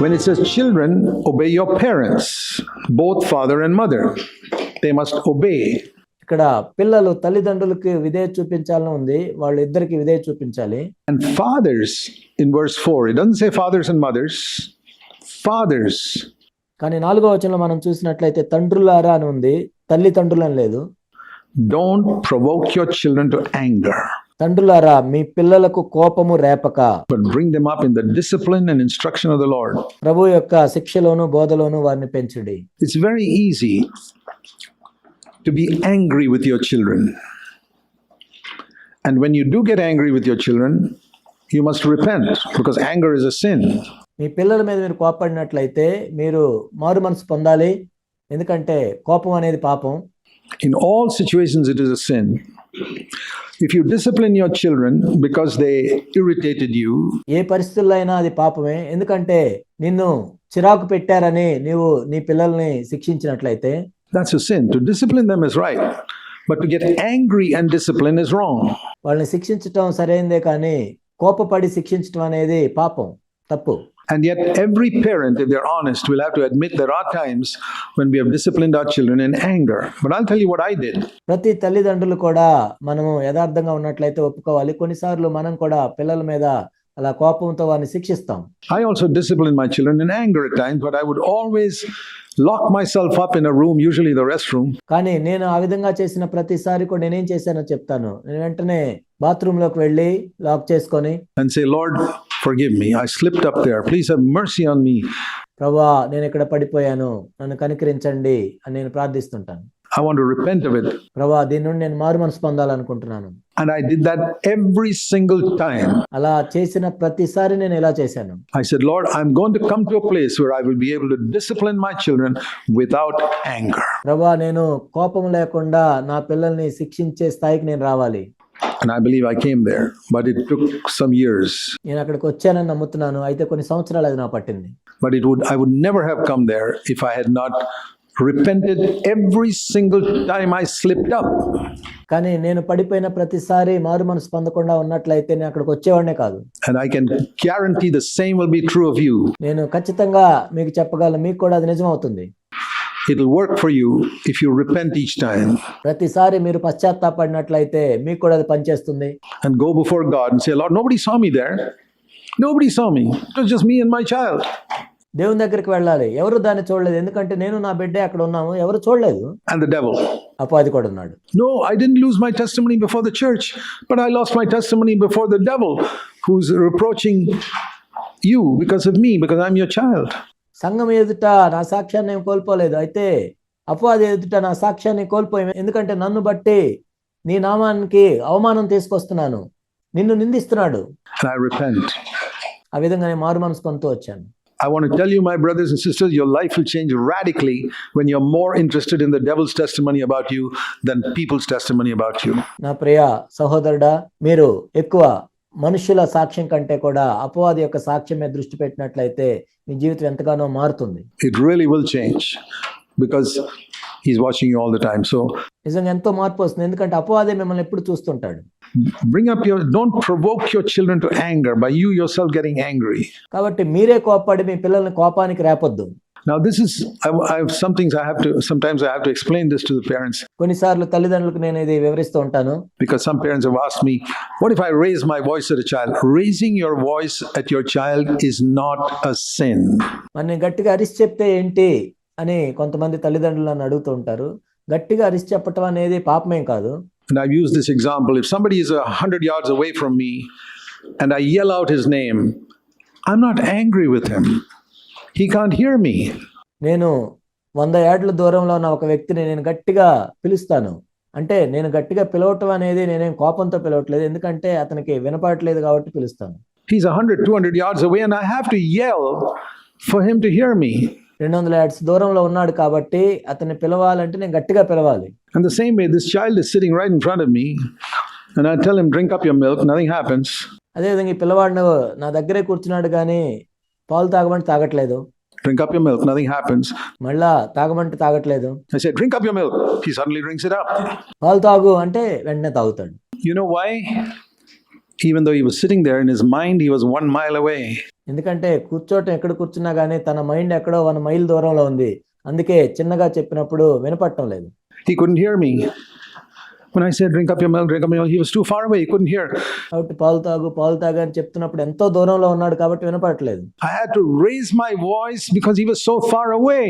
When it says children, obey your parents, both father and mother. They must obey. ఇక్కడ పిల్లలు తల్లిదండ్రులకి విధేయత చూపించాలని ఉంది, వాళ్ళు ఇద్దరికి విధేయత చూపించాలి. And fathers, in verse 4, it doesn't say fathers and mothers. Fathers. కానీ 4వ వచనంలో మనం చూసినట్లయితే తండ్రులారా అని ఉంది, తల్లిదండ్రులని లేదు. Don't provoke your children to anger, తండ్రులారా మీ పిల్లలకు కోపము రేపక, but bring them up in the discipline and instruction of the Lord. ప్రభు యొక్క శిక్షలోను బోధలోను వారిని పెంచుడి. It's very easy to be angry with your children. And when you do get angry with your children, you must repent, because anger is a sin. మీ పిల్లల మీద మీరు కోపడినట్లయితే మీరు మారు మనసు పొందాలి, ఎందుకంటే కోపం అనేది పాపం. In all situations it is a sin. If you discipline your children because they irritated you, ఏ పరిస్థితుల్లో అయినా అది పాపమే, ఎందుకంటే నిన్ను చిరాకు పెట్టారని నీవు నీ పిల్లల్ని శిక్షించినట్లయితే that's a sin. To discipline them is right, but to get angry and discipline is wrong. వాళ్ళని శిక్షించటం సరైనదే, కానీ కోపపడి శిక్షించటం అనేది పాపం, తప్పు. And yet every parent, if they're honest, will have to admit there are times when we have disciplined our children in anger. But I'll tell you what I did. ప్రతి తల్లిదండ్రులు కూడా మనము యథార్థంగా ఉన్నట్లయితే ఒప్పుకోవాలి, కొన్నిసార్లు మనం కూడా పిల్లల మీద అలా కోపంతో వారిని శిక్షిస్తాం. I also discipline my children in anger at times, but I would always lock myself up in a room, usually the restroom. కానీ నేను ఆ విధంగా చేసిన ప్రతిసారి కూడా నేనేం చేశానో చెప్తాను. నేను వెంటనే బాత్రూమ్ లోకి వెళ్ళి లాక్ చేసుకొని and say, Lord, forgive me, I slipped up there, please have mercy on me. ప్రభువా నేను ఇక్కడ పడిపోయాను, నన్ను కనికరించండి అని నేను ప్రార్థిస్తుంటాను. I want to repent of it. ప్రభువా దీని నుండి నేను మారు మనసు పొందాలనుకుంటున్నాను. And I did that every single time. అలా చేసిన ప్రతిసారి నేను ఇలా చేశాను. I said, Lord, I'm going to come to a place where I will be able to discipline my children without anger. ప్రభువా నేను కోపం లేకుండా నా పిల్లల్ని శిక్షించే స్థాయికి నేను రావాలి. And I believe I came there, but it took some years. నేను అక్కడికి వచ్చానని నమ్ముతున్నాను, అయితే కొన్ని సంవత్సరాలు అది నా పట్టింది. But I would never have come there if I had not repented every single time I slipped up. కానీ నేను పడిపోయిన ప్రతిసారి మారు మనసు పొందకుండా ఉన్నట్లయితే నేను అక్కడికి వచ్చేవాడినే కాదు. And I can guarantee the same will be true of you. నేను ఖచ్చితంగా మీకు చెప్పగలను, మీకు కూడా అది నిజం అవుతుంది. It'll work for you if you repent each time. ప్రతిసారి మీరు పశ్చాత్తాపడినట్లయితే మీకు కూడా అది పనిచేస్తుంది. And go before God and say, Lord, nobody saw me there. Nobody saw me. It was just me and my child. దేవుని దగ్గరికి వెళ్ళాలి, ఎవరు దాన్ని చూడలేదు, ఎందుకంటే నేను నా బిడ్డే అక్కడ ఉన్నాము, ఎవరు చూడలేదు. And the devil. అపవాది కూడా ఉన్నాడు. No, I didn't lose my testimony before the church, but I lost my testimony before the devil, who's reproaching you because of me, because I'm your child. సంఘం ఎదుట నా సాక్ష్యాన్ని ఏం కోల్పోలేదు, అయితే అపవాది ఎదుట నా సాక్ష్యాన్ని కోల్పోయాను, ఎందుకంటే నన్ను బట్టి నీ నామానికి అవమానం తీసుకొస్తున్నాను, నిన్ను నిందిస్తున్నాడు. And I repent. ఆ విధంగా నేను మారు మనసు పొందుతూ వచ్చాను. I want to tell you, my brothers and sisters, your life will change radically when you're more interested in the devil's testimony about you than people's testimony about you. నా ప్రియ సహోదరుడా, మీరు ఎక్కువ మనుషుల సాక్ష్యం కంటే కూడా అపవాది యొక్క సాక్ష్యం మీద దృష్టి పెట్టినట్లయితే మీ జీవితం ఎంతగానో మారుతుంది. It really will change because he's watching you all the time. So నిజంగా ఎంతో మార్పు వస్తుంది, ఎందుకంటే అపవాదే మిమ్మల్ని ఎప్పుడు చూస్తుంటాడు. don't provoke your children to anger by you yourself getting angry. కాబట్టి మీరే కోపపడి మీ పిల్లల్ని కోపానికి రేపొద్దు. Now this is I have some things sometimes I have to explain this to the parents. కొన్నిసార్లు తల్లిదండ్రులకు నేను ఇది వివరిస్తూ ఉంటాను. Because some parents have asked me, what if I raise my voice at a child? Raising your voice at your child is not a sin. మనం గట్టిగా అరిచి చెప్తే ఏంటి అని కొంతమంది తల్లిదండ్రులు నన్ను అడుగుతూ ఉంటారు. గట్టిగా అరిచి చెప్పటం అనేది పాపమేం కాదు. And I've used this example. If somebody is 100 yards away from me and I yell out his name, I'm not angry with him. He can't hear me. నేను 100 యార్డ్ల దూరంలో ఉన్న ఒక వ్యక్తిని నేను గట్టిగా పిలుస్తాను. అంటే నేను గట్టిగా పిలవటం అనేది నేనేం కోపంతో పిలవట్లేదు, ఎందుకంటే అతనికి వినపడట్లేదు కాబట్టి పిలుస్తాను. He's 100-200 yards away and I have to yell for him to hear me. 200 yards దూరంలో ఉన్నాడు కాబట్టి అతన్ని పిలవాలంటే నేను గట్టిగా పిలవాలి. And the same way, this child is sitting right in front of me and I tell him, drink up your milk, nothing happens. అదేవిధంగా ఈ పిల్లవాడు నా దగ్గరే కూర్చున్నాడు కానీ పాలు తాగమంటే తాగట్లేదు. Drink up your milk, nothing happens. మళ్ళా తాగమంటే తాగట్లేదు. I said, drink up your milk. He suddenly drinks it up. పాలు తాగు అంటే వెంటనే తాగుతాడు. You know why? Even though he was sitting there, in his mind, he was 1 mile away. ఎందుకంటే కూర్చోటం ఎక్కడ కూర్చున్నా గానీ తన మైండ్ ఎక్కడో 1 మైల్ దూరంలో ఉంది. అందుకే చిన్నగా చెప్పినప్పుడు వినపడటం లేదు. He couldn't hear me. When I said, drink up your milk, he was too far away. He couldn't hear. కాబట్టి పాలు తాగు అని చెప్తున్నప్పుడు ఎంతో దూరంలో ఉన్నాడు కాబట్టి వినపడట్లేదు. I had to raise my voice because he was so far away.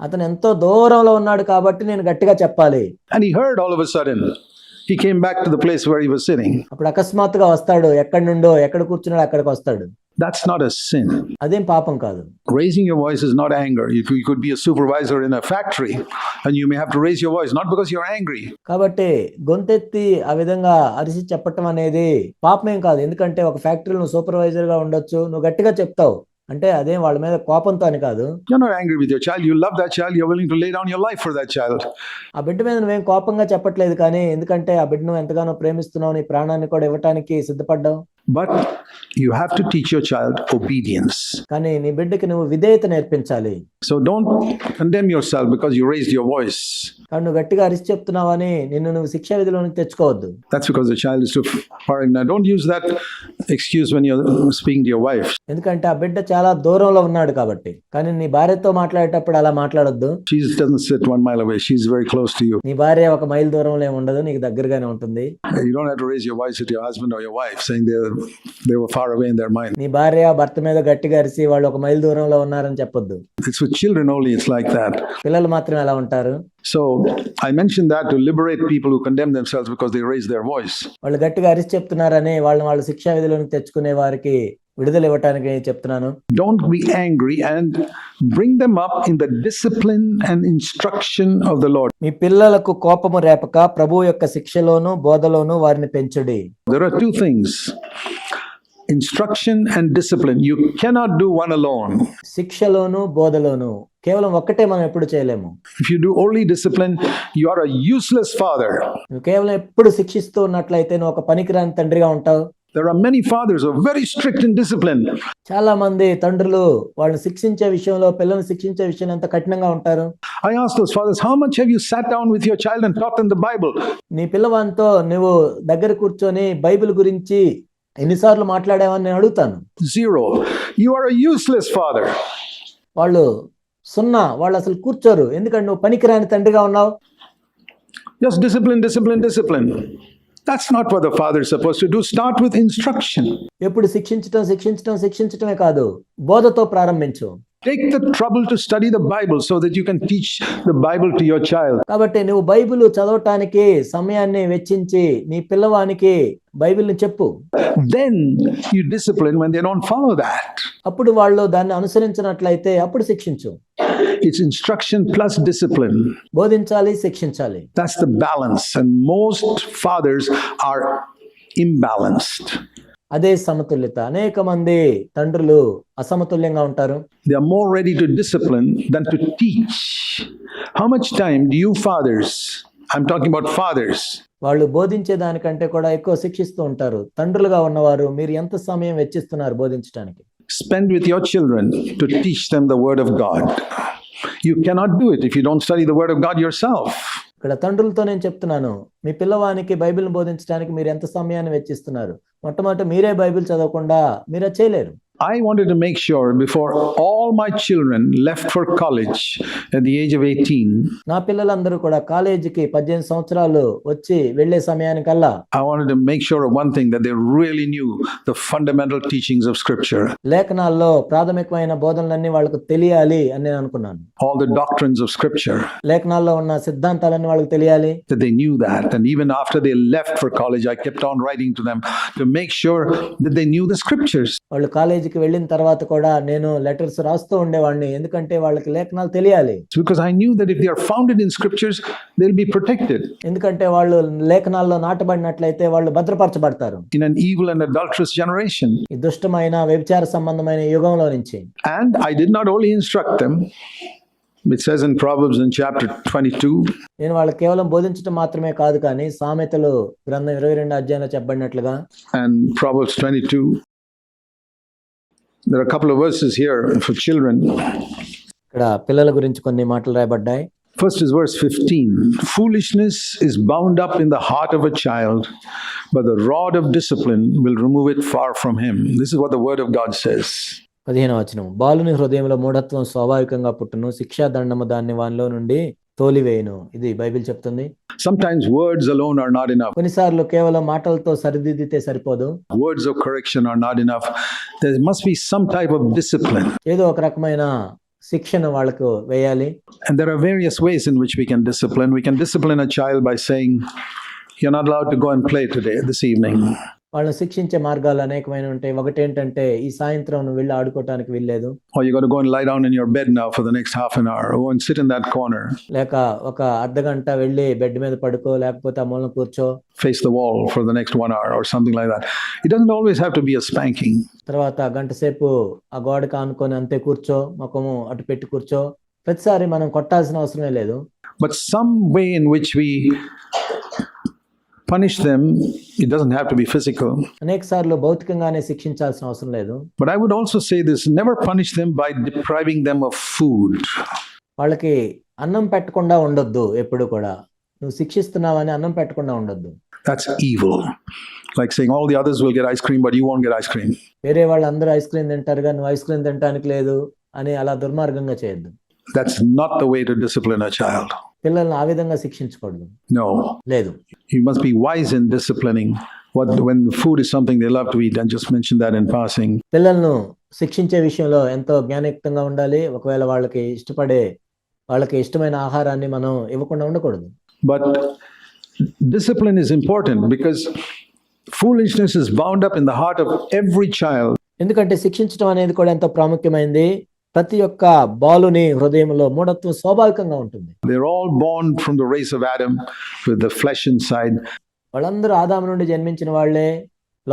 అతను ఎంతో దూరంలో ఉన్నాడు కాబట్టి నేను గట్టిగా చెప్పాలి. And he heard all of a sudden. He came back to the place where he was sitting. అప్పుడు అకస్మాత్తుగా వస్తాడు. ఎక్కడి నుండో ఎక్కడ కూర్చున్నాడు అక్కడికి వస్తాడు. That's not a sin. అదేం పాపం కాదు. Raising your voice is not anger. You could be a supervisor in a factory and you may have to raise your voice, not because you're angry. కాబట్టి గొంతెత్తి ఆ విధంగా అరిసి చెప్పటం అనేది పాపమేం కాదు. ఎందుకంటే ఒక ఫ్యాక్టరీలో నువ్వు సూపర్వైజర్ గా ఉండొచ్చు, నువ్వు గట్టిగా చెప్తావు అంటే అదేం వాళ్ళ మీద కోపంతో అని కాదు. You're not angry with your child. You love that child. You're willing to lay down your life for that child. ఆ బిడ్డ మీద నువ్వేం కోపంగా చెప్పట్లేదు, కానీ ఎందుకంటే ఆ బిడ్డను ఎంతగానో ప్రేమిస్తున్నావు, నీ ప్రాణాన్ని కూడా ఇవ్వటానికి సిద్ధపడ్డావు. But you have to teach your child obedience. కానీ నీ బిడ్డకి నువ్వు విధేయత నేర్పించాలి. So don't condemn yourself because you raised your voice. కానీ నువ్వు గట్టిగా అరిచి చెప్తున్నావని నిన్ను నువ్వు శిక్షా విధిలోనికి తెచ్చుకోవద్దు. That's because the child is too far. Now don't use that excuse when you're speaking to your wife. ఎందుకంటే ఆ బిడ్డ చాలా దూరంలో ఉన్నాడు కాబట్టి. కానీ నీ భార్యతో మాట్లాడేటప్పుడు అలా మాట్లాడొద్దు. She doesn't sit 1 mile away. She's very close to you. నీ భార్య 1 మైల్ దూరంలో ఏమి ఉండదు, నీకు దగ్గరగానే ఉంటుంది. You don't have to raise your voice at your husband or your wife saying they were far away in their mind. నీ భార్య భర్త మీద గట్టిగా అరిసి వాళ్ళు 1 మైల్ దూరంలో ఉన్నారని చెప్పొద్దు. It's with children only. It's like that. పిల్లలు మాత్రం ఎలా ఉంటారు. So I mentioned that to liberate people who condemn themselves because they raise their voice. వాళ్ళు గట్టిగా అరిచి చెప్తున్నారని వాళ్ళు శిక్షా విధిలోనికి తెచ్చుకునే వారికి విడుదల ఇవ్వటానికి చెప్తున్నాను. Don't be angry and bring them up in the discipline and instruction of the Lord. మీ పిల్లలకు కోపము రేపక ప్రభువు యొక్క శిక్షలోను బోధలోను వారిని పెంచుడి. There are 2 things. Instruction and discipline. You cannot do one alone. శిక్షలోను బోధలోను కేవలం ఒక్కటే మనం ఎప్పుడు చేయలేము. If you do only discipline, you are a useless father. నువ్వు కేవలం ఎప్పుడు శిక్షిస్తూ ఉన్నట్లయితే నువ్వు ఒక పనికిరాని తండ్రిగా ఉంటావు. There are many fathers who are very strict in discipline. చాలా మంది తండ్రులు వాళ్ళని శిక్షించే విషయంలో, పిల్లల్ని శిక్షించే విషయంలో ఎంత కఠినంగా ఉంటారు. I ask those fathers, how much have you sat down with your child and taught them the Bible? నీ పిల్లవానితో నువ్వు దగ్గర కూర్చొని బైబిల్ గురించి ఎన్నిసార్లు మాట్లాడావని నేను అడుగుతాను. 0. You are a useless father. వాళ్ళు 0. వాళ్ళు అసలు కూర్చోరు. ఎందుకంటే నువ్వు పనికిరాని తండ్రిగా ఉన్నావు. Just discipline. That's not what the father is supposed to do. Start with instruction. ఎప్పుడు శిక్షించటమే కాదు, బోధతో ప్రారంభించు. Take the trouble to study the Bible so that you can teach the Bible to your child. కాబట్టి నువ్వు Bible చదవటానికి సమయాన్ని వెచ్చించి నీ పిల్లవానికి బైబిల్ని చెప్పు. Then you discipline when they don't follow that. అప్పుడు వాళ్ళు దాన్ని అనుసరించినట్లయితే అప్పుడు శిక్షించు. It's instruction plus discipline. బోధించాలి, శిక్షించాలి. That's the balance. And most fathers are imbalanced. అదే సమతుల్యత. అనేక మంది తండ్రులు అసమతుల్యంగా ఉంటారు. They are more ready to discipline than to teach. How much time do you fathers, I'm talking about fathers, వాళ్ళు బోధించే దానికంటే కూడా ఎక్కువ శిక్షిస్తూ ఉంటారు. తండ్రులుగా ఉన్నవారు మీరు ఎంత సమయం వెచ్చిస్తున్నారు బోధించడానికి? spend with your children to teach them the word of God? You cannot do it if you don't study the word of God yourself. ఇక్కడ తండ్రులతో నేను చెప్తున్నాను, మీ పిల్లవానికి బైబిల్ని బోధించడానికి మీరు ఎంత సమయాన్ని వెచ్చిస్తున్నారు? మొట్టమొదట మీరే బైబిల్ చదవకుండా మీరు చేయలేరు. I wanted to make sure before all my children left for college at the age of 18, నా పిల్లలందరూ కూడా కాలేజీకి 18 సంవత్సరాలు వచ్చి వెళ్ళే సమయానికల్లా I wanted to make sure of one thing, that they really knew the fundamental teachings of scripture. లేఖనాల్లో ప్రాథమికమైన బోధనలన్నీ వాళ్ళకు తెలియాలి అని నేను అనుకున్నాను. All the doctrines of scripture, లేఖనాల్లో ఉన్న సిద్ధాంతాలన్నీ వాళ్ళకి తెలియాలి. that they knew that. And even after they left for college, I kept on writing to them to make sure that they knew the scriptures. వాళ్ళు కాలేజీకి వెళ్ళిన తర్వాత కూడా నేను లెటర్స్ రాస్తూ ఉండేవాడిని, ఎందుకంటే వాళ్ళకి లేఖనాలు తెలియాలి. Because I knew that if they are founded in scriptures, they'll be protected. ఎందుకంటే వాళ్ళు లేఖనాల్లో నాటబడినట్లయితే వాళ్ళు భద్రపరచబడతారు In an evil and adulterous generation. ఈ దుష్టమైన వ్యభిచార సంబంధమైన యుగంలో నుంచి. And I did not only instruct them, it says in Proverbs in chapter 22, నేను వాళ్ళకి కేవలం బోధించడం మాత్రమే కాదు, కానీ సామెతలు గ్రంథం 22 అధ్యాయంలో చెప్పబడినట్లుగా, and Proverbs 22, there are a couple of verses here for children. ఇక్కడ పిల్లల గురించి కొన్ని మాటలు రాయబడ్డాయి. First is verse 15. Foolishness is bound up in the heart of a child, but the rod of discipline will remove it far from him. This is what the word of God says. 15వ వచనం, బాలుని హృదయంలో మూఢత్వం స్వాభావికంగా పుట్టును, శిక్షా దండము దాన్ని వానిలో నుండి తోలివేయును. ఇది బైబిల్ చెప్తుంది. Sometimes words alone are not enough. కొన్నిసార్లు కేవలం మాటలతో సరిదిద్దితే సరిపోదు. Words of correction are not enough. There must be some type of discipline. ఏదో ఒక రకమైన శిక్షణ వాళ్ళకు వేయాలి. And there are various ways in which we can discipline. We can discipline a child by saying, "You're not allowed to go and play today, this evening." వాళ్ళని శిక్షించే మార్గాలు అనేకమైన ఉంటాయి. ఒకటేంటంటే ఈ సాయంత్రం నువ్వు వెళ్ళి ఆడుకోవటానికి వీల్లేదు, Or you got to go and lie down in your bed now for the next half an hour. Go and sit in that corner, లేక ఒక అర్ధగంట వెళ్ళి బెడ్ మీద పడుకో, లేకపోతే ఆ మూలన కూర్చో, face the wall for the next 1 hour or something like that. It doesn't always have to be a spanking. తర్వాత గంట సేపు ఆ గోడకు ఆనుకొని అంతే కూర్చో, ముఖము అటు పెట్టి కూర్చో. ప్రతిసారి మనం కొట్టాల్సిన అవసరమే లేదు. But some way in which we punish them, it doesn't have to be physical. అనేక సార్లు భౌతికంగానే శిక్షించాల్సిన అవసరం లేదు. But I would also say this, never punish them by depriving them of food. వాళ్ళకి అన్నం పెట్టకుండా ఉండొద్దు. ఎప్పుడు కూడా నువ్వు శిక్షిస్తున్నావని అన్నం పెట్టకుండా ఉండొద్దు. That's evil. Like saying all the others will get ice cream, but you won't get ice cream. వేరే వాళ్ళందరూ ఐస్ క్రీమ్ తింటారుగా నువ్వు ఐస్ క్రీమ్ తినడానికి లేదు అని అలా దుర్మార్గంగా చేయొద్దు. That's not the way to discipline a child. పిల్లల్ని ఆ విధంగా శిక్షించకూడదు. No. లేదు. You must be wise in disciplining. When food is something they love to eat, and just mention that in passing. పిల్లలను శిక్షించే విషయంలో ఎంతో జ్ఞానయుక్తంగా ఉండాలి. ఒకవేళ వాళ్ళకి ఇష్టమైన ఆహారాన్ని మనం ఇవ్వకుండా ఉండకూడదు. But discipline is important because foolishness is bound up in the heart of every child. ఎందుకంటే శిక్షించడం అనేది కూడా ఎంతో ప్రాముఖ్యమైనది. ప్రతి ఒక్క బాలుని హృదయంలో మూఢత్వం స్వాభావికంగా ఉంటుంది. They're all born from the race of Adam with the flesh inside. వాళ్ళందరూ ఆదాము నుండి జన్మించిన వాళ్ళే,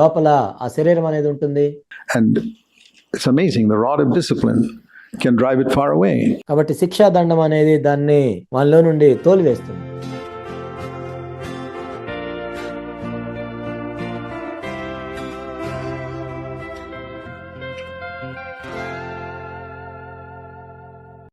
లోపల ఆ శరీరం అనేది ఉంటుంది. And it's amazing, the rod of discipline can drive it far away. కాబట్టి శిక్షా దండం అనేది దాన్ని వాళ్ళలో నుండి తోలివేస్తుంది.